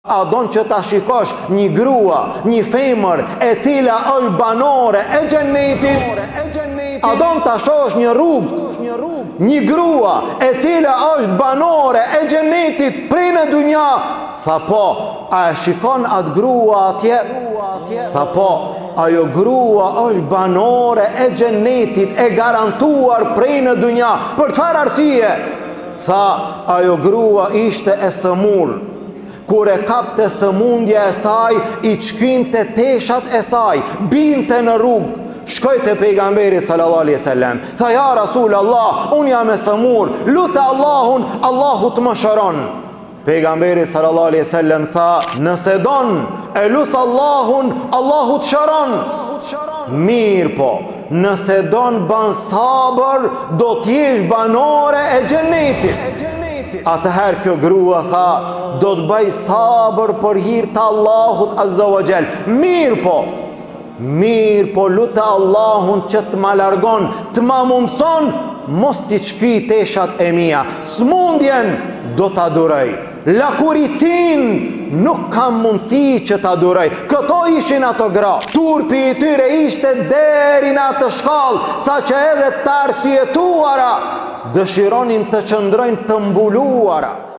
A don që ta shikosh një grua, një femër e cila është banore e xhenetit? A don ta shohësh një rrugë, një grua e cila është banore e xhenetit prej në dunja? Tha po. A e shikon atë grua atje? Tha po. Ajo grua është banore e xhenetit, e garantuar prej në dunja. Për çfarë arsye? Tha, ajo grua ishte e sëmur. Kur e kapte sëmundja e saj, i çkinte teshat e saj, binte në rrugë. Shkoj te pejgamberi sallallahu alaihi wasallam. Tha, ja Rasulullah, unë jam e sëmur, lutë Allahun, Allahu të më shëron. Pejgamberi sallallahu alaihi wasallam tha, nëse don, e lut Allahun, Allahu të shëron. Mirë po, nëse don ban sabër, do t'jesh banore e xhenetit. Atëherë kjo grua tha, do të bëj sabër për hir të Allahut azza wa jall. Mirë po, lutë Allahun që të ma largon, të ma mundson, mos t'i çky teshat e mia. Smundjen do t'a duroj, lakuricin nuk kam mundësi që t'a duroj. Këto ishin ato gra. Turpi i tyre ishte deri në atë shkallë, sa që edhe të arsyetuara dëshironin të qëndrojnë të mbuluara.